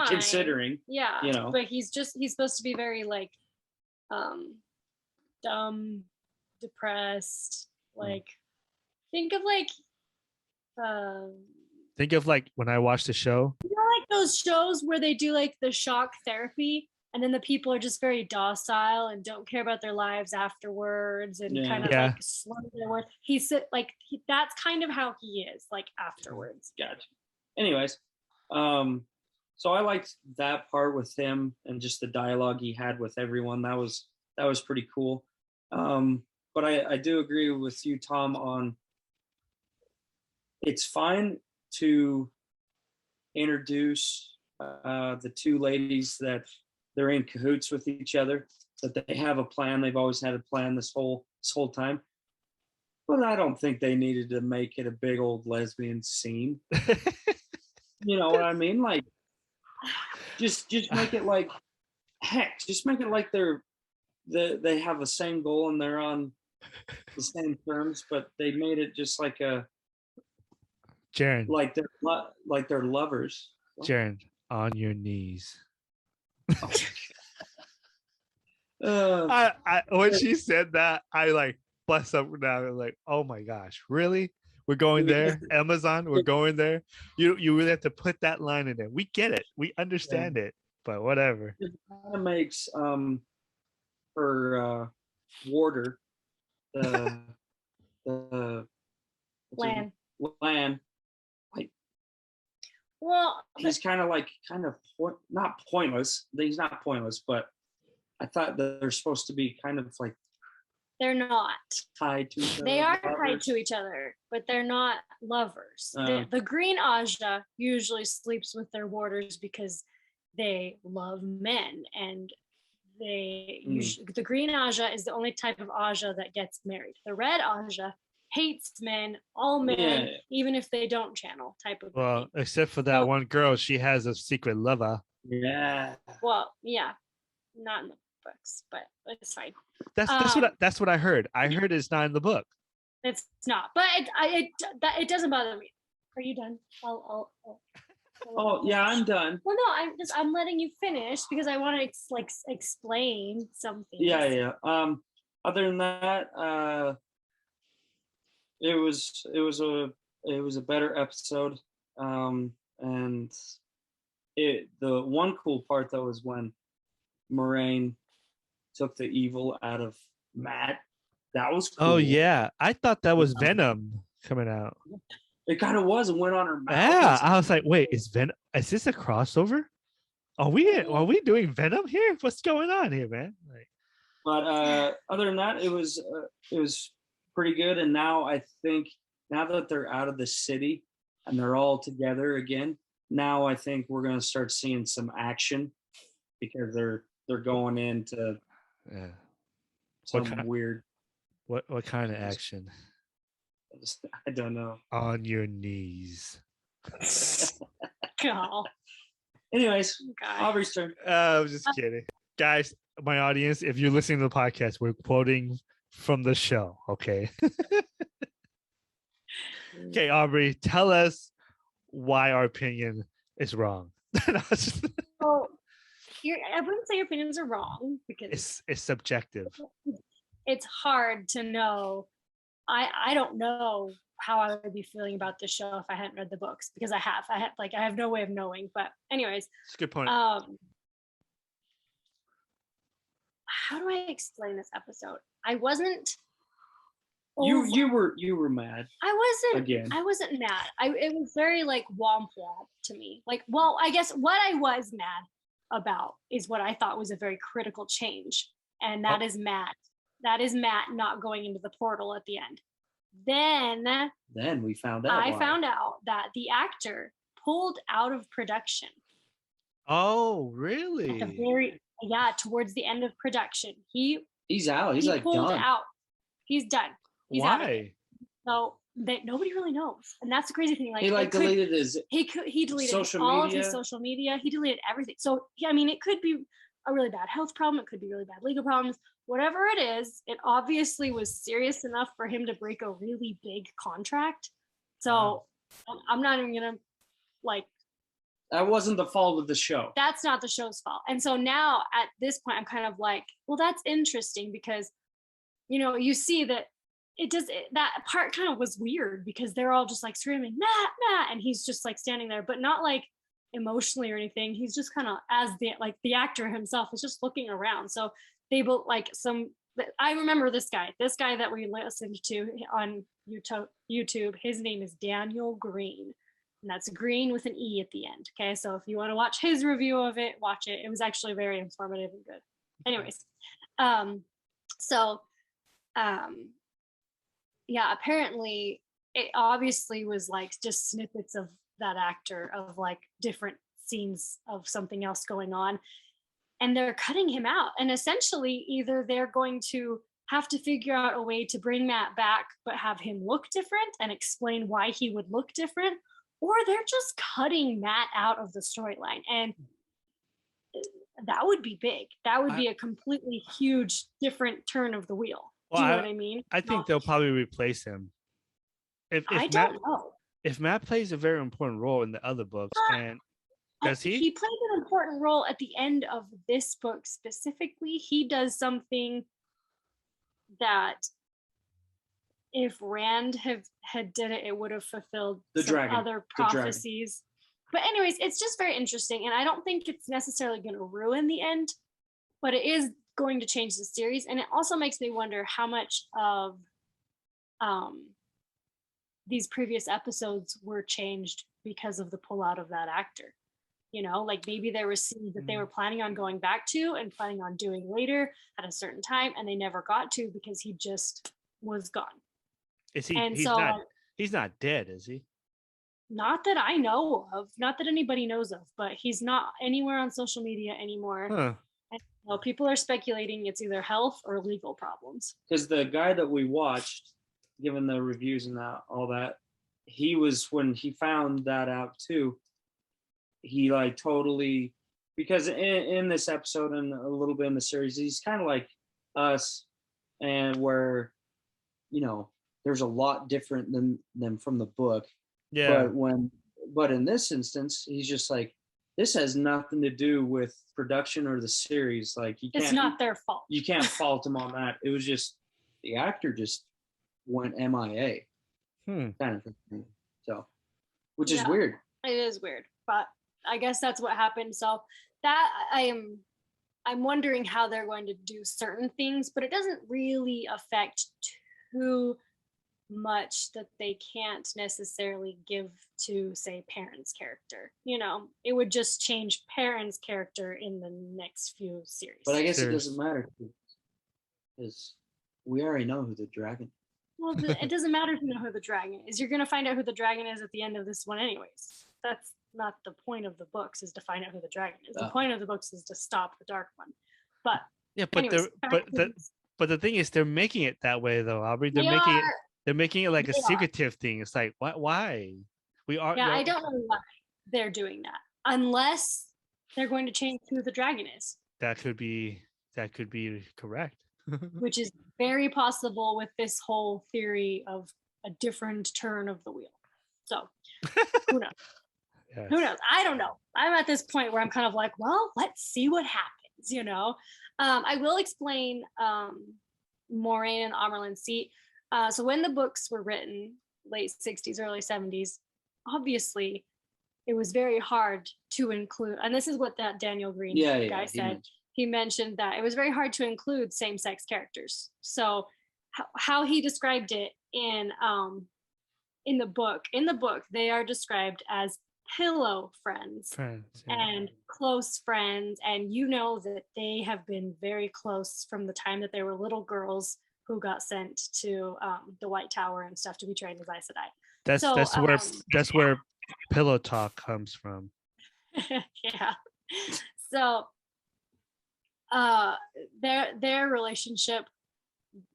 considering. Yeah, you know, but he's supposed to be very like dumb, depressed. Like think of when I watched the show. You know, like those shows where they do like the shock therapy and then the people are just very docile and don't care about their lives afterwards, and kind of like slow their worth. That's kind of how he is like afterwards. Gotcha. Anyways, so I liked that part with him and just the dialogue he had with everyone. That was pretty cool. But I do agree with you, Tom, on it's fine to introduce the two ladies that they're in cahoots with each other, that they have a plan. They've always had a plan this whole time. But I don't think they needed to make it a big old lesbian scene. You know what I mean? Like, just make it like, heck, just make it like they have the same goal and they're on the same terms, but they made it just like Jaren, like they're lovers. Jaren, on your knees. When she said that, I like bust up down. Like, oh my gosh, really? We're going there, Amazon. We're going there. You really have to put that line in there. We get it. We understand it. But whatever. It kind of makes her warder, the Lan. Like, well, he's kind of not pointless. He's not pointless, but I thought that they're supposed to be kind of like they're not tied to each other. They are tied to each other, but they're not lovers. The Green Aja usually sleeps with their warders because they love men, and the Green Aja is the only type of Aja that gets married. The Red Aja hates men, all men, even if they don't channel type of thing. Except for that one girl, she has a secret lover. Yeah. Well, yeah, not in the books, but it's fine. That's what I heard. I heard it's not in the book. It's not, but it doesn't bother me. Are you done? I'll oh yeah, I'm done. Well, no, I'm letting you finish because I want to explain something. Yeah. Other than that, it was a better episode. And the one cool part though was when Moraine took the evil out of Matt. That was cool. Oh yeah, I thought that was Venom coming out. It kind of was and went on her mouth. Yeah, I was like, wait, is this a crossover? Are we doing Venom here? What's going on here, man? But other than that, it was pretty good. And now I think that they're out of the city and they're all together again, now I think we're gonna start seeing some action because they're going into some weird. What kind of action? I don't know. On your knees. God. Anyways, Aubrey's turn. I was just kidding. Guys, my audience, if you're listening to the podcast, we're quoting from the show, okay? Okay, Aubrey, tell us why our opinion is wrong. Well, I wouldn't say your opinions are wrong because it's subjective. It's hard to know. I don't know how I would be feeling about this show if I hadn't read the books because I have no way of knowing. But anyways, it's a good point. How do I explain this episode? I wasn't. You were mad. I wasn't. Again. I wasn't mad. It was very like womp womp to me. Like, well, I guess what I was mad about is what I thought was a very critical change, and that is Matt. That is Matt not going into the portal at the end. Then we found out. I found out that the actor pulled out of production. Oh, really? Towards the end of production, he's out. He's like pulled done. out. He's done. He's Why? So nobody really knows, and that's the crazy thing. Like he deleted his. He deleted all of his social media. He deleted everything. So I mean, it could be a really bad health problem. It could be really bad legal problems. Whatever it is, it obviously was serious enough for him to break a really big contract. So I'm not even gonna that wasn't the fault of the show. That's not the show's fault. And so now at this point, I'm kind of like, well, that's interesting because, you see that that part kind of was weird because they're all just like screaming, Matt, Matt. And he's just like standing there, but not like emotionally or anything. He's just kind of, as the actor himself is just looking around. So they both I remember this guy that we listened to on YouTube. His name is Daniel Green, and that's Green with an E at the end. Okay, so if you want to watch his review of it, watch it. It was actually very informative and good. Anyways, yeah, apparently it obviously was like just snippets of that actor, of like different scenes of something else going on, and they're cutting him out. And essentially either they're going to have to figure out a way to bring Matt back but have him look different and explain why he would look different, or they're just cutting Matt out of the storyline. And that would be big. That would be a completely huge different turn of the wheel. Do you know what I mean? I think they'll probably replace him. If I don't know. If Matt plays a very important role in the other books, and does he? He played an important role at the end of this book specifically. He does something that if Rand had did it, it would have fulfilled other prophecies. But anyways, it's just very interesting, and I don't think it's necessarily going to ruin the end, but it is going to change the series. And it also makes me wonder how much of these previous episodes were changed because of the pullout of that actor. You know, like maybe there were scenes that they were planning on going back to and planning on doing later at a certain time, and they never got to because he just was gone. Is he? And he's not dead, is he? Not that I know of, not that anybody knows of, but he's not anywhere on social media anymore. Huh. And people are speculating it's either health or legal problems. Because the guy that we watched, given the reviews and all that, he was, when he found that out too, he like totally, because in this episode and a little bit in the series, he's kind of like us, and where, you know, there's a lot different than from the book. Yeah. But in this instance, he's just like, this has nothing to do with production or the series. Like, it's not their fault. You can't fault him on that. It was just the actor just went MIA, kind of thing. So, which is weird. It is weird, but I guess that's what happened. So that I'm wondering how they're going to do certain things, but it doesn't really affect too much that they can't necessarily give to, say, Perrin's character. You know, it would just change Perrin's character in the next few series. But I guess it doesn't matter because we already know who the dragon is. Well, it doesn't matter if you know who the dragon is. You're going to find out who the dragon is at the end of this one anyways. That's not the point of the books, is to find out who the dragon is. The point of the books is to stop the Dark One. But yeah, but anyways, but the thing is, they're making it that way though, Aubrey. They're making it like a secretive thing. It's like, why? I don't know why they're doing that, unless they're going to change who the dragon is. That could be correct. Which is very possible with this whole theory of a different turn of the wheel. So who knows? Yes. Who knows? I don't know. I'm at this point where I'm kind of like, well, let's see what happens, you know? I will explain Moraine and Amerlin's seat. So when the books were written, late 60s, early 70s, obviously it was very hard to include, and this is what that Daniel Green guy said. He mentioned that it was very hard to include same-sex characters. So how he described it in the book, they are described as pillow friends and close friends, and you know that they have been very close from the time that they were little girls who got sent to the White Tower and stuff to be trained as Aes Sedai. That's where pillow talk comes from. Yeah. So their relationship,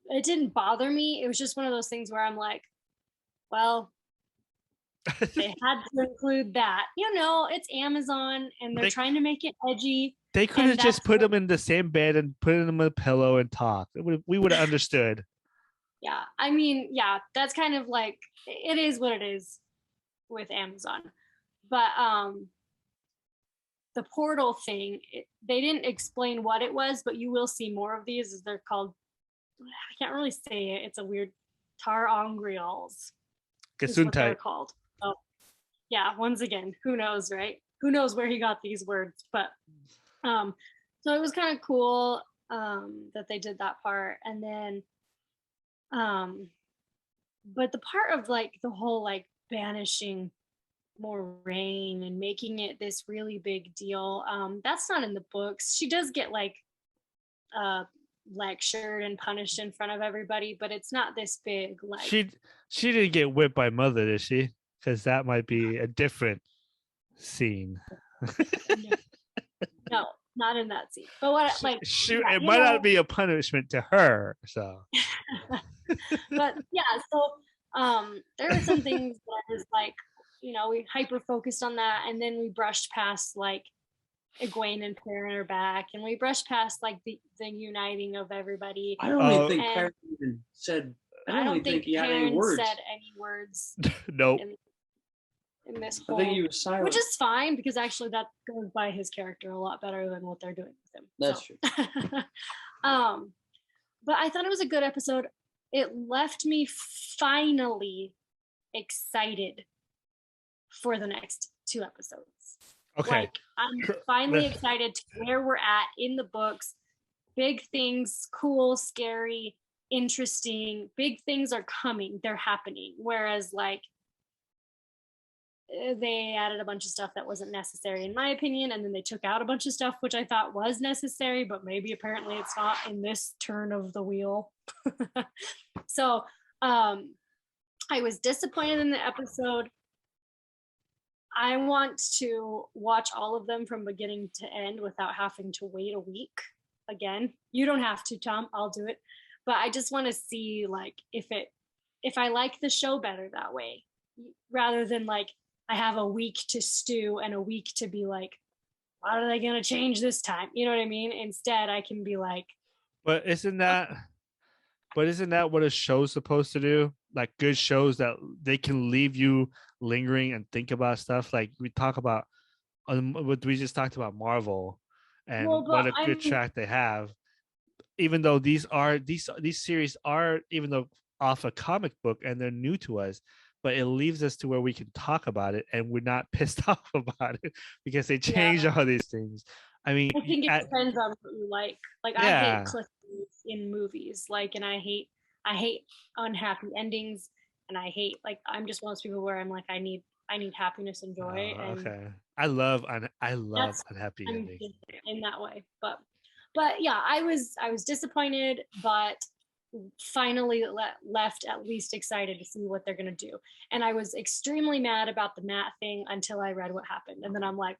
it didn't bother me. It was just one of those things where I'm like, well, they had to include that. You know, it's Amazon and they're trying to make it edgy. They could have just put them in the same bed and put them in a pillow and talk. We would have understood. Yeah. I mean, yeah, that's kind of like, it is what it is with Amazon. But the portal thing, they didn't explain what it was, but you will see more of these. They're called, I can't really say it. It's a weird Tar-Ongrials. Is what they're called. So, yeah, once again, who knows, right? who knows where he got these words, but so it was kind of cool that they did that part. And then but the part of like the whole like banishing Moraine and making it this really big deal, that's not in the books. She does get like lectured and punished in front of everybody, but it's not this big. Like she didn't get whipped by Mother, did she? Because that might be a different scene. No, not in that scene. But what like it might not be a punishment to her. So but yeah, so there were some things that I was like, we hyper focused on that, and then we brushed past like Egwene and Perrin are back, and we brushed past like the uniting of everybody. I don't even think Perrin even said. I don't think he had any words. Said any words. Nope. In this whole, I think he was silent, which is fine because actually that goes by his character a lot better than what they're doing with him. That's true. But I thought it was a good episode. It left me finally excited for the next 2 episodes. Okay. Like I'm finally excited to where we're at in the books. Big things, cool, scary, interesting. Big things are coming. They're happening. Whereas like they added a bunch of stuff that wasn't necessary in my opinion, and then they took out a bunch of stuff which I thought was necessary, but maybe apparently it's not in this turn of the wheel. So I was disappointed in the episode. I want to watch all of them from beginning to end without having to wait a week again. You don't have to, Tom, I'll do it, but I just want to see like if I like the show better that way, rather than like I have a week to stew and a week to be like, what are they going to change this time? You know what I mean? Instead, I can be like, but isn't that what a show's supposed to do? Like good shows that they can leave you lingering and think about stuff. Like we talk about what we just talked about Marvel and what a good track they have. Even though these series are, even though off a comic book and they're new to us, but it leaves us to where we can talk about it and we're not pissed off about it because they change all these things. I mean, I think it depends on what you like. Like I hate cliffhangers in movies, like, and I hate unhappy endings, and I hate like I'm just one of those people where I'm like I need happiness and joy. And okay, I love unhappy endings in that way, but yeah, I was disappointed, but finally left at least excited to see what they're going to do. And I was extremely mad about the Matt thing until I read what happened, and then I'm like,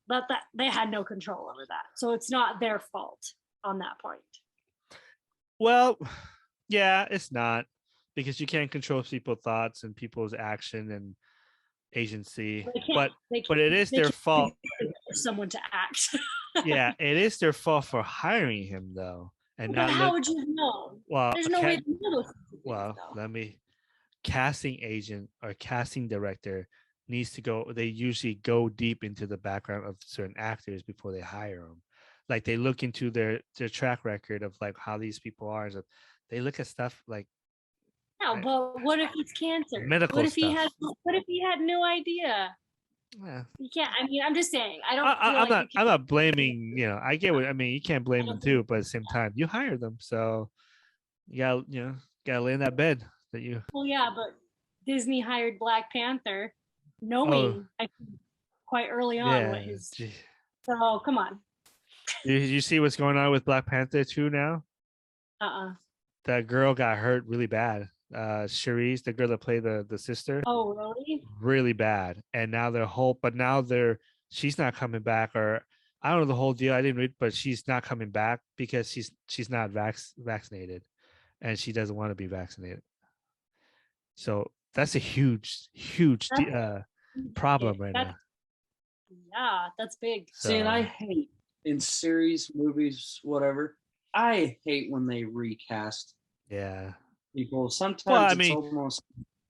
but that they had no control over that, so it's not their fault on that point. Well, yeah, it's not, because you can't control people's thoughts and people's action and agency, but it is their fault for someone to act. Yeah, it is their fault for hiring him though. And but how would you know? Well, there's no way to know those things, well, casting agent or casting director needs to go. They usually go deep into the background of certain actors before they hire them. Like they look into their track record of like how these people are. So they look at stuff like. No, but what if it's cancer? Medical what if stuff. What if he had no idea? Yeah. You can't. I mean, I'm just saying. I'm not blaming. I get what I mean. You can't blame them too, but at the same time, you hire them, so you gotta lay in that bed that you. Well, yeah, but Disney hired Black Panther, knowing quite early on what his. So come on. You see what's going on with Black Panther 2 now? That girl got hurt really bad. Charisse, the girl that played the sister. Oh, really? Really bad. And now she's not coming back, or I don't know the whole deal. I didn't read, but she's not coming back because she's not vaccinated, and she doesn't want to be vaccinated. So that's a huge problem right now. Yeah, that's big. See, and I hate in series, movies, whatever. I hate when they recast. Yeah. People sometimes almost.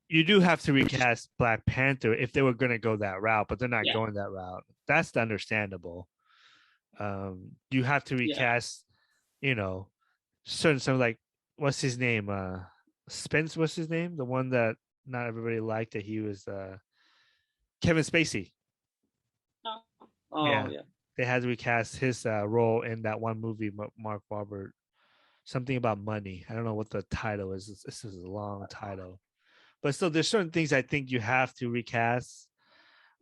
You do have to recast Black Panther if they were going to go that route, but they're not going that route. That's understandable. You have to recast, some like what's his name? Spence, what's his name? The one that not everybody liked that he was Kevin Spacey. Oh. Oh Yeah. yeah. They had to recast his role in that one movie, Mark Wahlberg. Something about money. I don't know what the title is. This is a long title, but still, there's certain things I think you have to recast.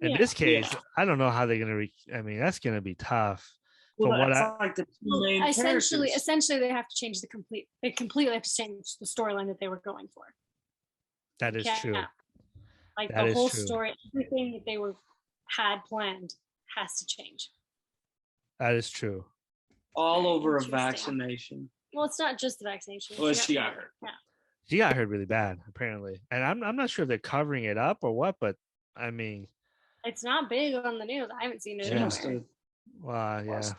In Yeah. this case, I don't know how they're gonna. I mean, that's gonna be tough. Well, From what that's I, like the two Well, main characters. essentially, they have to change they completely have to change the storyline that they were going for. that is true. Like That the is whole true. story, everything that they had planned has to change. That is true. All over a Interesting. vaccination. Well, it's not just the vaccination. Well, she got hurt. Yeah. She got hurt really bad, apparently, and I'm not sure if they're covering it up or what. But I mean, It's not big on the news. I haven't seen it. She Yeah. must have well, yeah, lost-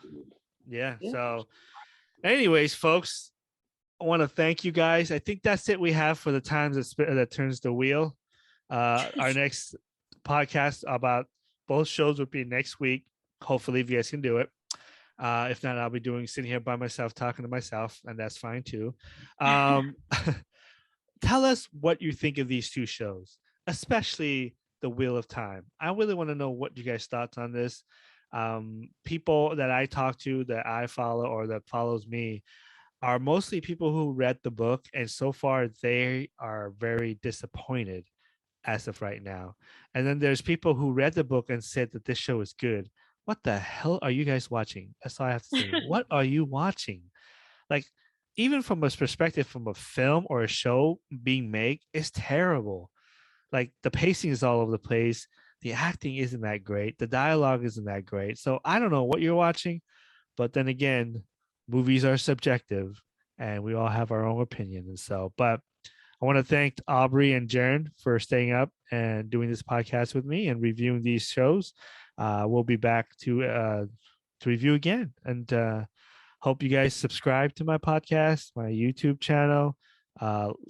yeah. Yeah. So, anyways, folks, I want to thank you guys. I think that's it we have for the times that turns the wheel. Our next podcast about both shows will be next week. Hopefully, if you guys can do it. If not, I'll be sitting here by myself, talking to myself, and that's fine too. Tell us what you think of these two shows, especially The Wheel of Time. I really want to know what you guys' thoughts on this. People that I talk to, that I follow, or that follows me, are mostly people who read the book, and so far they are very disappointed as of right now. And then there's people who read the book and said that this show is good. What the hell are you guys watching? That's all I have to say. What are you watching? Like, even from a perspective from a film or a show being made, it's terrible. Like, the pacing is all over the place. The acting isn't that great. The dialogue isn't that great. So I don't know what you're watching, but then again, movies are subjective and we all have our own opinion. And so, but I want to thank Aubrey and Jaren for staying up and doing this podcast with me and reviewing these shows. We'll be back to review again, and hope you guys subscribe to my podcast, my YouTube channel,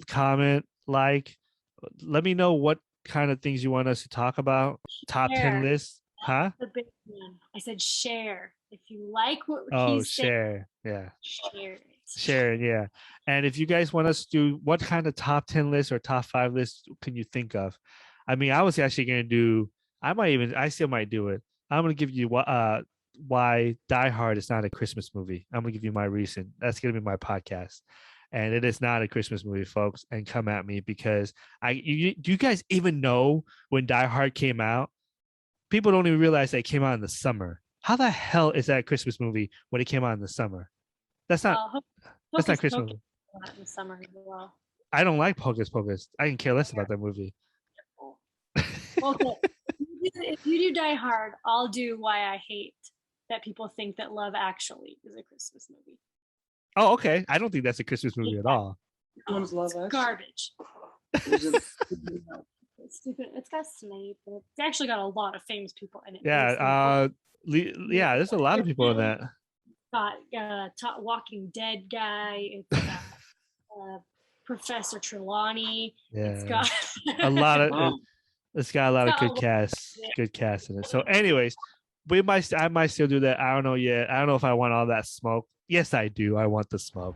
comment, like. Let me know what kind of things you want us to talk about. Top 10 Share. list, huh? The big one. I said share. If you like what Oh, he's saying, share, yeah. share it. Sharon, yeah. And if you guys want us to do, what kind of top 10 lists or top 5 lists can you think of? I mean, I was actually going to do, I still might do it. I'm going to give you why Die Hard is not a Christmas movie. I'm going to give you my reason. That's going to be my podcast. And it is not a Christmas movie, folks. And come at me, because do you guys even know when Die Hard came out? People don't even realize that it came out in the summer. How the hell is that a Christmas movie when it came out in the summer? That's not. That's not Christmas. Pocus in the summer as well. I don't like Hocus Pocus. I can care less about that movie. Okay. If you do Die Hard, I'll do Why I Hate that people think that Love Actually is a Christmas movie. Oh, okay. I don't think that's a Christmas movie at all. One's Love Actually? Garbage. Is it- It's stupid. It's got Snape. It's actually got a lot of famous people in it. Yeah. Yeah. There's a lot of people in that. Got Walking Dead guy. It's got Professor Trelawney. Yeah. It's got A lot of. Oh. It's got a lot of It's got good a casts. yeah. Good cast in it. So, anyways, I might still do that. I don't know yet. I don't know if I want all that smoke. Yes, I do. I want the smoke.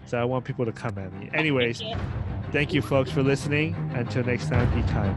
So I want people to come at me. Anyways, thank you, folks, for listening. Until next time, be kind.